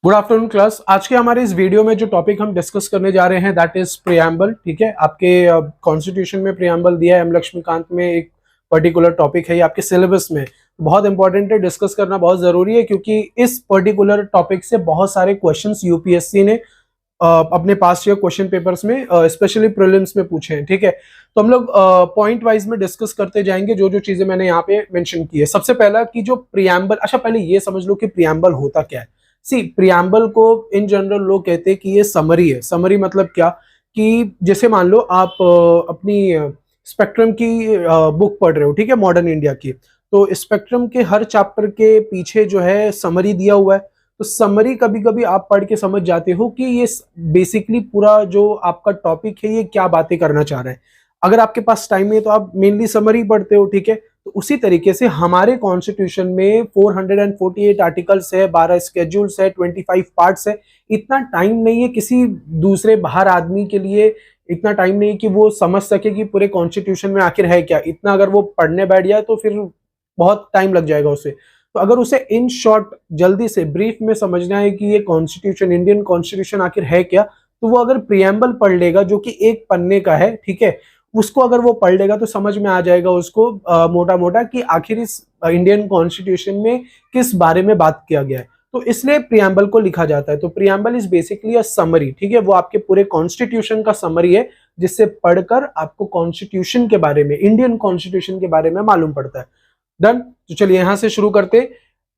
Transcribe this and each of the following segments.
Good afternoon class. आज के हमारे इस वीडियो में जो टॉपिक हम डिस्कस करने जा रहे हैं दैट इज प्रियम्बल। ठीक है, आपके कॉन्स्टिट्यूशन में प्रियम्बल दिया है। एम लक्ष्मीकांत में एक पर्टिकुलर टॉपिक है, ये आपके सिलेबस में बहुत इंपॉर्टेंट है, डिस्कस करना बहुत जरूरी है क्योंकि इस पर्टिकुलर टॉपिक से बहुत सारे क्वेश्चंस यूपीएससी ने अपने पास ईयर क्वेश्चन पेपर्स में स्पेशली प्रीलिम्स में पूछे हैं। ठीक है, तो हम लोग पॉइंट वाइज में डिस्कस करते जाएंगे जो जो चीजें मैंने यहाँ पे मेंशन की है। सबसे पहला कि जो प्रियम्बल, अच्छा पहले ये समझ लो कि प्रियम्बल होता क्या है। सी, प्रियम्बल को इन जनरल लोग कहते हैं कि ये समरी है। समरी मतलब क्या कि जैसे मान लो आप अपनी स्पेक्ट्रम की बुक पढ़ रहे हो, ठीक है, मॉडर्न इंडिया की, तो स्पेक्ट्रम के हर चैप्टर के पीछे जो है समरी दिया हुआ है। तो समरी कभी कभी आप पढ़ के समझ जाते हो कि ये बेसिकली पूरा जो आपका टॉपिक है ये क्या बातें करना चाह रहा है। अगर आपके पास टाइम है तो आप मेनली समरी पढ़ते हो। ठीक है, तो उसी तरीके से हमारे कॉन्स्टिट्यूशन में 448 आर्टिकल्स है, 12 स्केड्यूल्स है, 25 पार्ट्स है। इतना टाइम नहीं है किसी दूसरे बाहर आदमी के लिए, इतना टाइम नहीं है कि वो समझ सके कि पूरे कॉन्स्टिट्यूशन में आखिर है क्या। इतना अगर वो पढ़ने बैठ जाए तो फिर बहुत टाइम लग जाएगा उसे। तो अगर उसे इन शॉर्ट जल्दी से ब्रीफ में समझना है कि ये कॉन्स्टिट्यूशन, इंडियन कॉन्स्टिट्यूशन आखिर है क्या, तो वो अगर प्रियम्बल पढ़ लेगा जो कि एक पन्ने का है, ठीक है, उसको अगर वो पढ़ लेगा तो समझ में आ जाएगा उसको मोटा मोटा कि आखिर इस इंडियन कॉन्स्टिट्यूशन में किस बारे में बात किया गया है। तो इसलिए प्रियम्बल को लिखा जाता है। तो preamble is basically a summary. ठीक है, वो आपके पूरे कॉन्स्टिट्यूशन का समरी है जिससे पढ़कर आपको कॉन्स्टिट्यूशन के बारे में, इंडियन कॉन्स्टिट्यूशन के बारे में मालूम पड़ता है। डन। तो चलिए यहां से शुरू करते।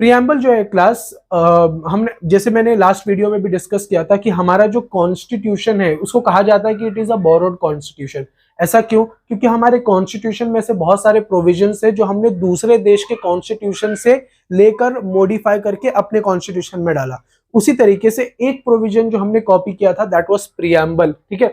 प्रियम्बल जो है क्लास, हमने जैसे मैंने लास्ट वीडियो में भी डिस्कस किया था कि हमारा जो कॉन्स्टिट्यूशन है उसको कहा जाता है कि it is a borrowed constitution. ऐसा क्यों? क्योंकि हमारे कॉन्स्टिट्यूशन में से बहुत सारे प्रोविजंस है जो हमने दूसरे देश के कॉन्स्टिट्यूशन से लेकर मॉडिफाई करके अपने कॉन्स्टिट्यूशन में डाला। उसी तरीके से एक प्रोविजन जो हमने कॉपी किया था दैट वाज प्रियम्बल। ठीक है,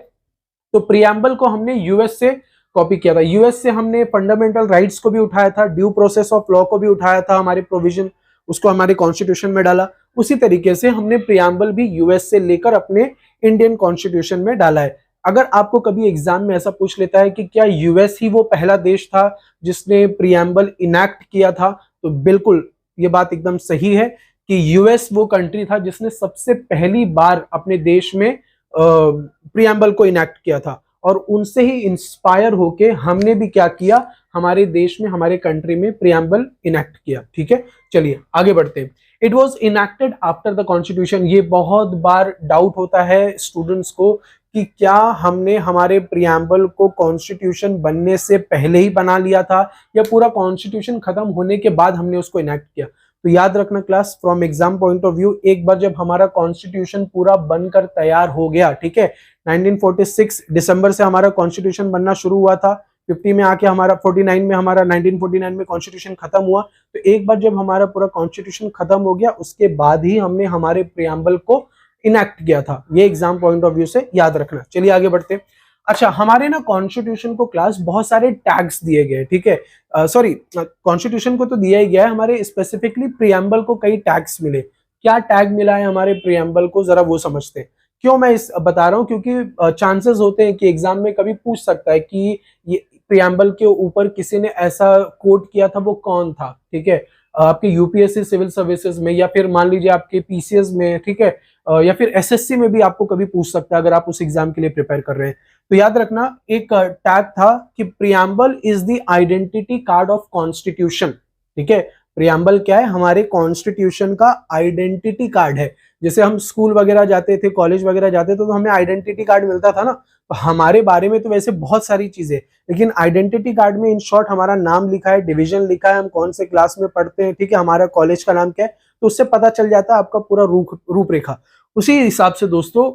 तो प्रियम्बल को हमने यूएस से कॉपी किया था। यूएस से हमने फंडामेंटल राइट्स को भी उठाया था, ड्यू प्रोसेस ऑफ लॉ को भी उठाया था, हमारे प्रोविजन उसको हमारे कॉन्स्टिट्यूशन में डाला। उसी तरीके से हमने प्रियम्बल भी यूएस से लेकर अपने इंडियन कॉन्स्टिट्यूशन में डाला है। अगर आपको कभी एग्जाम में ऐसा पूछ लेता है कि क्या यूएस ही वो पहला देश था जिसने प्रियम्बल इनैक्ट किया था, तो बिल्कुल ये बात एकदम सही है कि यूएस वो कंट्री था जिसने सबसे पहली बार अपने देश में प्रियम्बल को इनैक्ट किया था। और उनसे ही इंस्पायर होके हमने भी क्या किया, हमारे देश में, हमारे कंट्री में प्रियम्बल इनैक्ट किया। ठीक है, चलिए आगे बढ़ते हैं। It was enacted after the constitution. ये बहुत बार डाउट होता है स्टूडेंट्स को कि क्या हमने हमारे प्रियम्बल को कॉन्स्टिट्यूशन बनने से पहले ही बना लिया था या पूरा कॉन्स्टिट्यूशन खत्म होने के बाद हमने उसको इनैक्ट किया। तो याद रखना class, from exam point of view, एक बार जब हमारा कॉन्स्टिट्यूशन पूरा बनकर तैयार हो गया, ठीक है, 1946 दिसंबर से हमारा कॉन्स्टिट्यूशन बनना शुरू हुआ था, 50 में आके हमारा 49 में हमारा 1949 में कॉन्स्टिट्यूशन खत्म हुआ। तो एक बार जब हमारा पूरा कॉन्स्टिट्यूशन खत्म हो गया उसके बाद ही हमने हमारे प्रियम्बल को इनैक्ट किया था। ये एग्जाम पॉइंट ऑफ व्यू से याद रखना। चलिए आगे बढ़ते। अच्छा, हमारे ना कॉन्स्टिट्यूशन को क्लास बहुत सारे टैग्स दिए गए। ठीक है, सॉरी, कॉन्स्टिट्यूशन को तो दिया ही गया है, हमारे स्पेसिफिकली प्रियम्बल को कई टैग्स मिले। क्या टैग मिला है हमारे प्रियम्बल को, जरा वो समझते हैं। क्यों मैं इस बता रहा हूँ, क्योंकि चांसेस होते हैं कि एग्जाम में कभी पूछ सकता है कि ये प्रियम्बल के ऊपर किसी ने ऐसा कोट किया था, वो कौन था। ठीक है, आपके यूपीएससी सिविल सर्विसेज में या फिर मान लीजिए आपके पीसीएस में, ठीक है, या फिर एसएससी में भी आपको कभी पूछ सकता है अगर आप उस एग्जाम के लिए प्रिपेयर कर रहे हैं। तो याद रखना एक टैग था कि preamble is the identity card of constitution. ठीक है, प्रियम्बल क्या है, हमारे कॉन्स्टिट्यूशन का आइडेंटिटी कार्ड है। जैसे हम स्कूल वगैरह जाते थे, कॉलेज वगैरह जाते थे, तो हमें आइडेंटिटी कार्ड मिलता था ना। तो हमारे बारे में तो वैसे बहुत सारी चीजें, लेकिन आइडेंटिटी कार्ड में इन शॉर्ट हमारा नाम लिखा है, डिवीजन लिखा है, हम कौन से क्लास में पढ़ते हैं, ठीक है, हमारा कॉलेज का नाम क्या है, तो उससे पता चल जाता है आपका पूरा रूपरेखा। उसी हिसाब से दोस्तों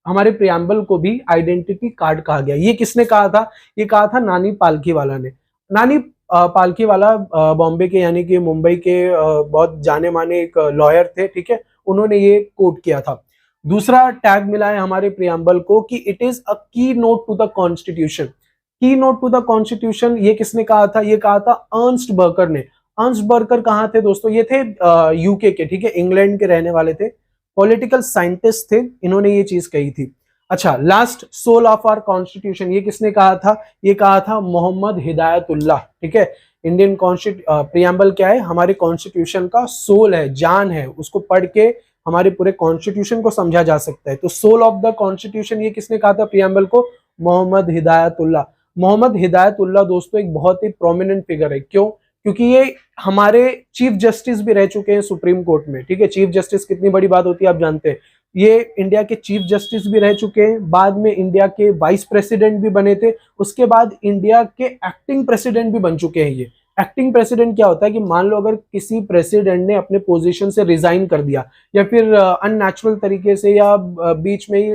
हमारे प्रियम्बल को भी आइडेंटिटी कार्ड कहा गया। ये किसने कहा था? ये कहा था नानी पालकीवाला ने। नानी पालकीवाला बॉम्बे के यानी कि मुंबई के बहुत जाने माने एक लॉयर थे। ठीक है, उन्होंने ये कोट किया था। दूसरा टैग मिला है हमारे प्रियम्बल को कि इट इज अ की नोट टू द कॉन्स्टिट्यूशन। की नोट टू द कॉन्स्टिट्यूशन ये किसने कहा था? ये कहा था अर्न्स्ट बर्कर ने। अर्न्स्ट बर्कर कहाँ थे दोस्तों? ये थे यूके के, ठीक है, इंग्लैंड के रहने वाले थे, पॉलिटिकल साइंटिस्ट थे, इन्होंने ये चीज कही थी। अच्छा, last, soul of our constitution, ये किसने कहा था? ये कहा था मोहम्मद हिदायतुल्लाह। ठीक है, इंडियन प्रियम्बल क्या है? हमारे कॉन्स्टिट्यूशन का सोल है, जान है, उसको पढ़ के हमारे पूरे कॉन्स्टिट्यूशन को समझा जा सकता है। तो सोल ऑफ द कॉन्स्टिट्यूशन ये किसने कहा था प्रियम्बल को? मोहम्मद हिदायतुल्लाह। मोहम्मद हिदायतुल्लाह दोस्तों एक बहुत ही प्रोमिनेंट फिगर है। क्यों? क्योंकि ये हमारे चीफ जस्टिस भी रह चुके हैं सुप्रीम कोर्ट में। ठीक है, चीफ जस्टिस कितनी बड़ी बात होती है आप जानते हैं। ये इंडिया के चीफ जस्टिस भी रह चुके हैं, बाद में इंडिया के वाइस प्रेसिडेंट भी बने थे, उसके बाद इंडिया के एक्टिंग प्रेसिडेंट भी बन चुके हैं। ये एक्टिंग प्रेसिडेंट क्या होता है कि मान लो अगर किसी प्रेसिडेंट ने अपने पोजीशन से रिजाइन कर दिया या फिर अननेचुरल तरीके से या बीच में ही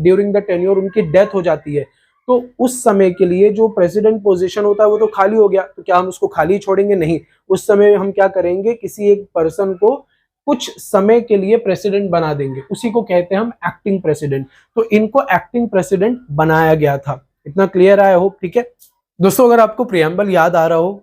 ड्यूरिंग द टेन्योर उनकी डेथ हो जाती है, तो उस समय के लिए जो प्रेसिडेंट पोजीशन होता है वो तो खाली हो गया, तो क्या हम उसको खाली छोड़ेंगे? नहीं। उस समय हम क्या करेंगे, किसी एक पर्सन को कुछ समय के लिए प्रेसिडेंट बना देंगे, उसी को कहते हैं हम एक्टिंग प्रेसिडेंट। तो इनको एक्टिंग प्रेसिडेंट बनाया गया था। इतना क्लियर है? होप ठीक है दोस्तों। अगर आपको प्रियम्बल याद आ रहा हो,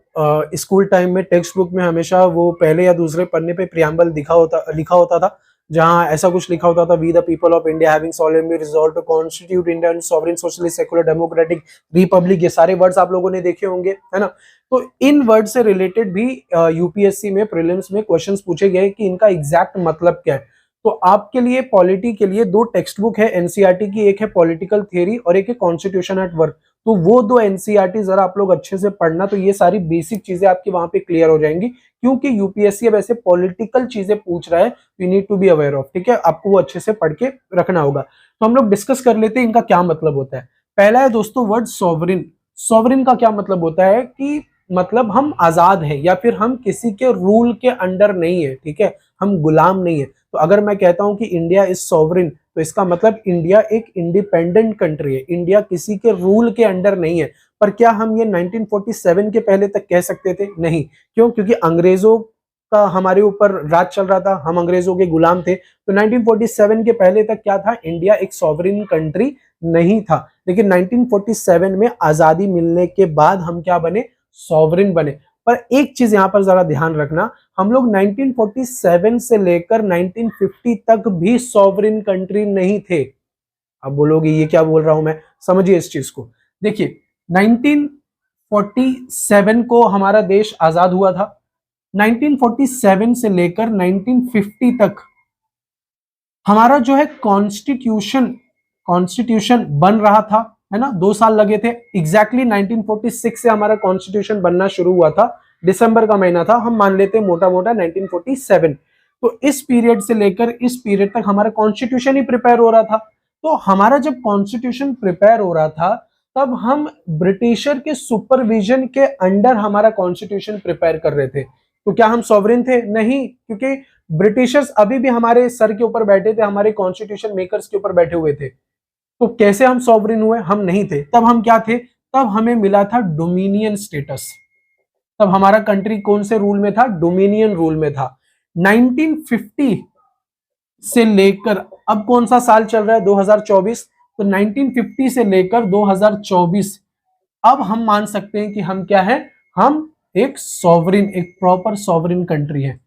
स्कूल टाइम में टेक्स्ट बुक में हमेशा वो पहले या दूसरे पन्ने पे प्रियम्बल लिखा होता था, जहां ऐसा कुछ लिखा होता था, we the people of India having solemnly resolve to constitute Indian sovereign socialist secular democratic republic. ये सारे वर्ड्स आप लोगों ने देखे होंगे, है ना। तो इन वर्ड से रिलेटेड भी यूपीएससी में प्रीलिम्स में क्वेश्चंस पूछे गए कि इनका एग्जैक्ट मतलब क्या है। तो आपके लिए पॉलिटी के लिए दो टेक्स्ट बुक है एनसीईआरटी की, एक है पॉलिटिकल थ्योरी और एक है कॉन्स्टिट्यूशन एट वर्क। तो वो दो एनसीईआरटी जरा आप लोग अच्छे से पढ़ना, तो ये सारी बेसिक चीजें आपकी वहां पे क्लियर हो जाएंगी, क्योंकि यूपीएससी अब ऐसे पॉलिटिकल चीजें पूछ रहा है, you need to be aware of. ठीक है, आपको वो अच्छे से पढ़ के रखना होगा। तो हम लोग डिस्कस कर लेते हैं इनका क्या मतलब होता है। पहला है दोस्तों वर्ड सॉवरिन। सॉवरिन का क्या मतलब होता है कि मतलब हम आजाद हैं या फिर हम किसी के रूल के अंडर नहीं है। ठीक है, हम गुलाम नहीं है। तो अगर मैं कहता हूं कि इंडिया इज सॉवरिन, तो इसका मतलब इंडिया एक इंडिपेंडेंट कंट्री है, इंडिया किसी के रूल के अंडर नहीं है। पर क्या हम ये 1947 के पहले तक कह सकते थे? नहीं। क्यों? क्योंकि अंग्रेजों का हमारे ऊपर राज चल रहा था, हम अंग्रेजों के गुलाम थे। तो 1947 के पहले तक क्या था? इंडिया एक सॉवरिन कंट्री नहीं था। लेकिन 1947 में आजादी मिलने के बाद हम क्या बने? सॉवरिन बने। पर एक चीज यहां पर जरा ध्यान रखना, हम लोग 1947 से लेकर 1950 तक भी सॉवरिन कंट्री नहीं थे। अब बोलोगे ये क्या बोल रहा हूं मैं, समझिए इस चीज को। देखिए 1947 को हमारा देश आजाद हुआ था, 1947 से लेकर 1950 तक हमारा जो है कॉन्स्टिट्यूशन बन रहा था, है ना। 2 साल लगे थे। एग्जैक्टली 1946 से हमारा कॉन्स्टिट्यूशन बनना शुरू हुआ था, दिसंबर का महीना था, हम मान लेते हैं मोटा मोटा 1947। तो इस पीरियड से लेकर इस पीरियड तक हमारा कॉन्स्टिट्यूशन ही प्रिपेयर हो रहा था। तो हमारा जब कॉन्स्टिट्यूशन प्रिपेयर हो रहा था, तब हम ब्रिटिशर के सुपरविजन के अंडर हमारा कॉन्स्टिट्यूशन प्रिपेयर कर रहे थे। तो क्या हम सॉवरेन थे? नहीं, क्योंकि ब्रिटिशर्स अभी भी हमारे सर के ऊपर बैठे थे, हमारे कॉन्स्टिट्यूशन मेकर्स के ऊपर बैठे हुए थे। तो कैसे हम सॉवरेन हुए? हम नहीं थे। तब हम क्या थे? तब हमें मिला था डोमिनियन स्टेटस। तब हमारा कंट्री कौन से रूल में था? डोमिनियन रूल में था। 1950 से लेकर अब कौन सा साल चल रहा है? 2024। तो 1950 से लेकर 2024 अब हम मान सकते हैं कि हम क्या है? हम एक सॉवरिन, एक प्रॉपर सॉवरिन कंट्री है।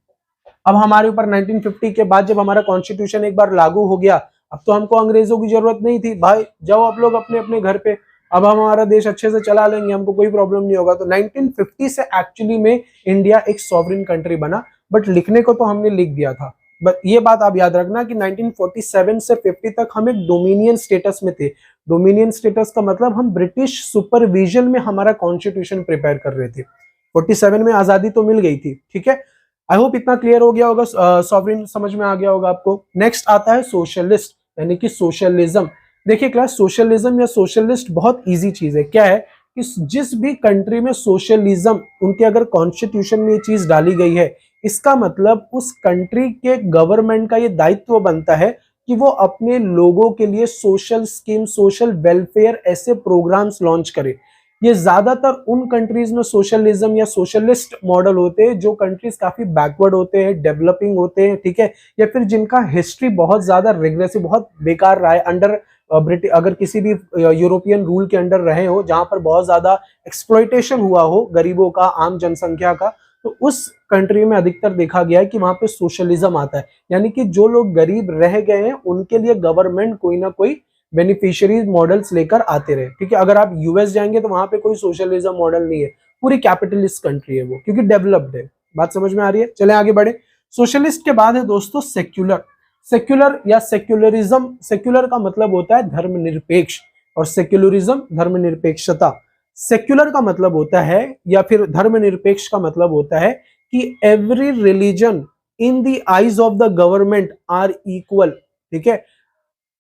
अब हमारे ऊपर 1950 के बाद जब हमारा कॉन्स्टिट्यूशन एक बार लागू हो गया, अब तो हमको अंग्रेजों की जरूरत नहीं थी। भाई जाओ आप लोग अपने अपने घर पे, अब हम हमारा देश अच्छे से चला लेंगे, हमको कोई प्रॉब्लम नहीं होगा। तो 1950 से एक्चुअली में इंडिया एक सॉवरिन कंट्री बना, बट लिखने को तो हमने लिख दिया था। बट ये बात आप याद रखना कि 1947 से 50 तक हम एक डोमिनियन स्टेटस में थे। डोमिनियन स्टेटस का मतलब हम ब्रिटिश सुपरविजन में हमारा कॉन्स्टिट्यूशन प्रिपेयर कर रहे थे। 47 में आजादी तो मिल गई थी। ठीक है, आई होप इतना क्लियर हो गया होगा, सॉवरेन समझ में आ गया होगा आपको। नेक्स्ट आता है सोशलिस्ट, यानी कि सोशलिज्म। देखिए क्लास, सोशलिज्म या सोशलिस्ट बहुत इजी चीज है। क्या है कि जिस भी कंट्री में सोशलिज्म, उनके अगर कॉन्स्टिट्यूशन में ये चीज डाली गई है, इसका मतलब उस कंट्री के गवर्नमेंट का ये दायित्व बनता है कि वो अपने लोगों के लिए सोशल स्कीम, सोशल वेलफेयर ऐसे प्रोग्राम्स लॉन्च करे। ये ज्यादातर उन कंट्रीज में सोशलिज्म या सोशलिस्ट मॉडल होते हैं जो कंट्रीज काफी बैकवर्ड होते हैं, डेवलपिंग होते हैं। ठीक है, या फिर जिनका हिस्ट्री बहुत ज्यादा रिग्रेसिव, बहुत बेकार रहा है अंडर ब्रिटिश, अगर किसी भी यूरोपियन रूल के अंडर रहे हो, जहां पर बहुत ज्यादा एक्सप्लॉइटेशन हुआ हो गरीबों का, आम जनसंख्या का, तो उस कंट्री में अधिकतर देखा गया है कि वहां पे सोशलिज्म आता है। यानी कि जो लोग गरीब रह गए हैं उनके लिए गवर्नमेंट कोई ना कोई बेनिफिशियरी मॉडल्स लेकर आते रहे। ठीक है, अगर आप यूएस जाएंगे तो वहां पे कोई सोशलिज्म मॉडल नहीं है, पूरी कैपिटलिस्ट कंट्री है वो, क्योंकि डेवलप्ड है। बात समझ में आ रही है? चले आगे बढ़े। सोशलिस्ट के बाद है दोस्तों सेक्युलर। सेक्युलर या सेक्युलरिज्म, सेक्युलर का मतलब होता है धर्मनिरपेक्ष और सेक्युलरिज्म धर्मनिरपेक्षता। सेक्युलर का मतलब होता है या फिर धर्मनिरपेक्ष का मतलब होता है कि every religion in the eyes of the government are equal. ठीक है,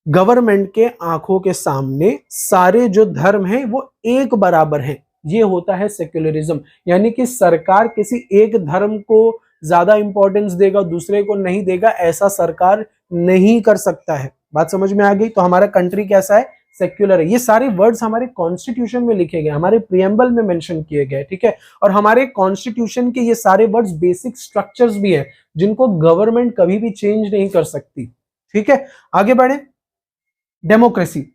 गवर्नमेंट के आंखों के सामने सारे जो धर्म हैं वो एक बराबर हैं, ये होता है सेक्युलरिज्म। यानी कि सरकार किसी एक धर्म को ज्यादा इंपॉर्टेंस देगा, दूसरे को नहीं देगा, ऐसा सरकार नहीं कर सकता है। बात समझ में आ गई? तो हमारा कंट्री कैसा है? सेक्युलर है। ये सारे वर्ड्स हमारे कॉन्स्टिट्यूशन में लिखे गए, हमारे प्रियम्बल में मेंशन किए गए। ठीक है, और हमारे कॉन्स्टिट्यूशन के ये सारे वर्ड्स बेसिक स्ट्रक्चर्स भी है जिनको गवर्नमेंट कभी भी चेंज नहीं कर सकती। ठीक है, आगे बढ़े। डेमोक्रेसी,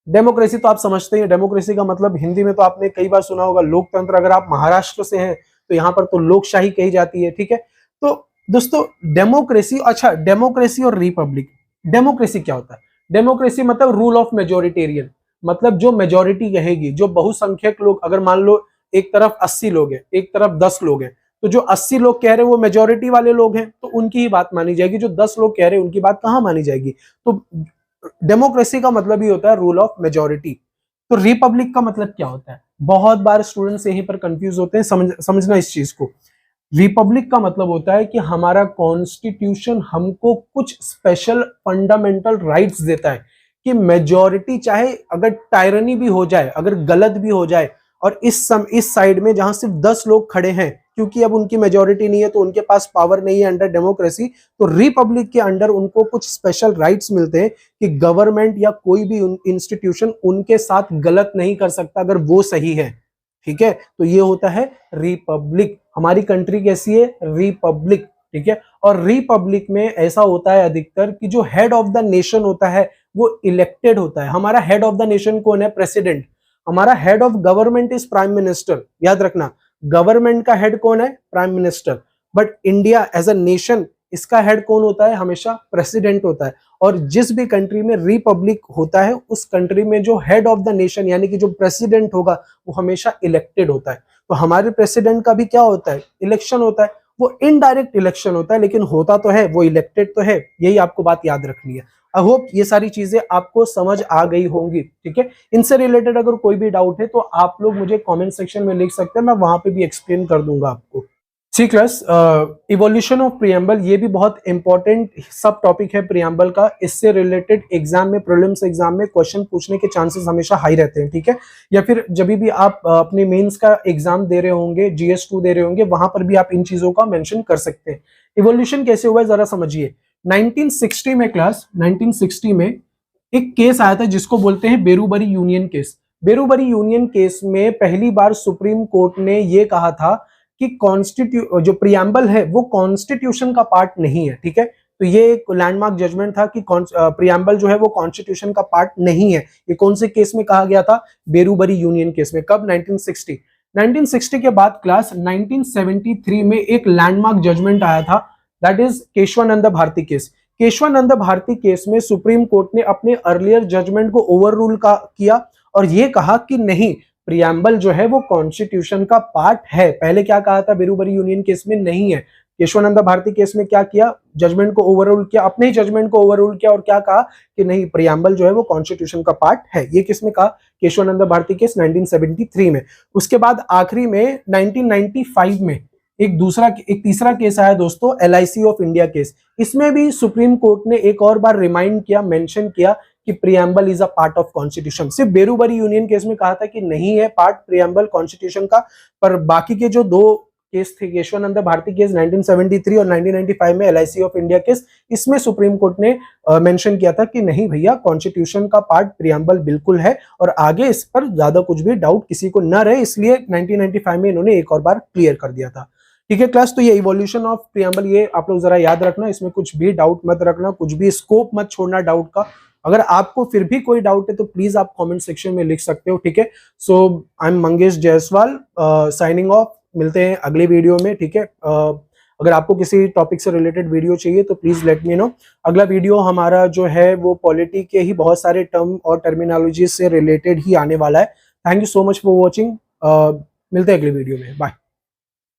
डेमोक्रेसी तो आप समझते हैं। डेमोक्रेसी का मतलब हिंदी में तो आपने कई बार सुना होगा लोकतंत्र। अगर आप महाराष्ट्र से हैं तो यहाँ पर तो लोकशाही कही जाती है। ठीक है, तो दोस्तों डेमोक्रेसी, अच्छा डेमोक्रेसी और रिपब्लिक, डेमोक्रेसी क्या होता है? डेमोक्रेसी मतलब रूल ऑफ मेजोरिटेरियन, मतलब जो मेजोरिटी कहेगी, जो बहुसंख्यक लोग, अगर मान लो एक तरफ 80 लोग हैं, एक तरफ 10 लोग हैं, तो जो 80 लोग कह रहे हैं वो मेजोरिटी वाले लोग हैं, तो उनकी ही बात मानी जाएगी। जो 10 लोग कह रहे हैं उनकी बात कहाँ मानी जाएगी? तो डेमोक्रेसी का मतलब ही होता है रूल ऑफ मेजोरिटी। तो रिपब्लिक का मतलब क्या होता है? बहुत बार स्टूडेंट्स यहीं पर कंफ्यूज होते हैं, समझना इस चीज को। रिपब्लिक का मतलब होता है कि हमारा कॉन्स्टिट्यूशन हमको कुछ स्पेशल फंडामेंटल राइट्स देता है कि मेजॉरिटी चाहे अगर टायरनी भी हो जाए, अगर गलत भी हो जाए, और इस साइड में जहां सिर्फ 10 लोग खड़े हैं, क्योंकि अब उनकी मेजॉरिटी नहीं है तो उनके पास पावर नहीं है अंडर डेमोक्रेसी, तो रिपब्लिक के अंडर उनको कुछ स्पेशल राइट्स मिलते हैं कि गवर्नमेंट या कोई भी इंस्टीट्यूशन उनके साथ गलत नहीं कर सकता अगर वो सही है। ठीक है, तो ये होता है रिपब्लिक। हमारी कंट्री कैसी है? रिपब्लिक। ठीक है, और रिपब्लिक में ऐसा होता है अधिकतर कि जो हेड ऑफ द नेशन होता है वो इलेक्टेड होता है। हमारा हेड ऑफ द नेशन कौन है? प्रेसिडेंट। हमारा head of government is prime minister. याद रखना, गवर्नमेंट का हेड कौन है? Prime minister. But India as a nation, इसका हेड कौन होता है? हमेशा प्रेसिडेंट होता है। और जिस भी कंट्री में रिपब्लिक होता है उस कंट्री में जो हेड ऑफ द नेशन यानी कि जो प्रेसिडेंट होगा वो हमेशा इलेक्टेड होता है। तो हमारे प्रेसिडेंट का भी क्या होता है? इलेक्शन होता है। वो इनडायरेक्ट इलेक्शन होता है लेकिन होता तो है, वो इलेक्टेड तो है। यही आपको बात याद रखनी है। आई होप ये सारी चीजें आपको समझ आ गई होंगी। ठीक है, इनसे रिलेटेड अगर कोई भी डाउट है तो आप लोग मुझे कमेंट सेक्शन में लिख सकते हैं, मैं वहां पे भी एक्सप्लेन कर दूंगा आपको। सी क्लास, इवोल्यूशन ऑफ प्रियम्बल, ये भी बहुत इंपॉर्टेंट सब टॉपिक है प्रियम्बल का। इससे रिलेटेड एग्जाम में, प्रीलिम्स एग्जाम में क्वेश्चन पूछने के चांसेस हमेशा हाई रहते हैं। ठीक है, या फिर जब भी आप अपने मेंस का एग्जाम दे रहे होंगे, GS2 दे रहे होंगे, वहां पर भी आप इन चीजों का मेंशन कर सकते हैं। इवोल्यूशन कैसे हुआ है जरा समझिए। 1960 में क्लास, 1960 में एक केस आया था जिसको बोलते हैं Berubari union case. Berubari union case में पहली बार सुप्रीम कोर्ट ने यह कहा था कि जो प्रियम्बल है वो कॉन्स्टिट्यूशन का पार्ट नहीं है। ठीक है, तो ये एक लैंडमार्क जजमेंट था कि प्रियम्बल जो है वो कॉन्स्टिट्यूशन का पार्ट नहीं है। ये कौन से केस में कहा गया था? बेरूबरी यूनियन केस में। कब? 1960। 1960 के बाद क्लास 1973 में एक लैंडमार्क जजमेंट आया था, that is Kesavananda Bharati case. Kesavananda Bharati case में सुप्रीम कोर्ट ने अपने अर्लियर जजमेंट को ओवररूल किया और ये कहा कि नहीं, प्रियम्बल जो है वो कॉन्स्टिट्यूशन का पार्ट है। पहले क्या कहा था? बेरूबरी यूनियन केस में नहीं है। केशवानंद भारती केस में क्या किया? जजमेंट को ओवररूल किया, अपने ही जजमेंट को ओवररूल किया और क्या कहा कि नहीं, प्रियम्बल जो है वो कॉन्स्टिट्यूशन का पार्ट है। ये किसमें कहा? केशवानंद भारती केस 1973 में। उसके बाद आखिरी में 1995 में एक तीसरा केस आया दोस्तों, LIC ऑफ इंडिया केस। इसमें भी सुप्रीम कोर्ट ने एक और बार रिमाइंड किया, मेंशन किया कि preamble is a part of constitution. सिर्फ बेरूबरी यूनियन केस में कहा था कि नहीं है पार्ट प्रियम्बल कॉन्स्टिट्यूशन का, पर बाकी के जो दो केस थे, केशवानंद भारती केस 1973 और 1995 में LIC ऑफ इंडिया केस, इसमें सुप्रीम कोर्ट ने मेंशन किया था कि नहीं भैया, कॉन्स्टिट्यूशन का पार्ट प्रियम्बल बिल्कुल है और आगे इस पर ज्यादा कुछ भी डाउट किसी को न रहे, इसलिए 1995 में इन्होंने एक और बार क्लियर कर दिया था। ठीक है क्लास, तो ये इवोल्यूशन ऑफ प्रियम्बल, ये आप लोग जरा याद रखना, इसमें कुछ भी डाउट मत रखना, कुछ भी स्कोप मत छोड़ना डाउट का। अगर आपको फिर भी कोई डाउट है तो प्लीज आप कमेंट सेक्शन में लिख सकते हो। ठीक है, so I am Mangesh Jaiswal signing off. मिलते हैं अगले वीडियो में। ठीक है, अगर आपको किसी टॉपिक से रिलेटेड वीडियो चाहिए तो प्लीज लेट मी नो। अगला वीडियो हमारा जो है वो पॉलिटी के ही बहुत सारे टर्म और टर्मिनोलॉजी से रिलेटेड ही आने वाला है। Thank you so much for watching. मिलते हैं अगले वीडियो में, बाय।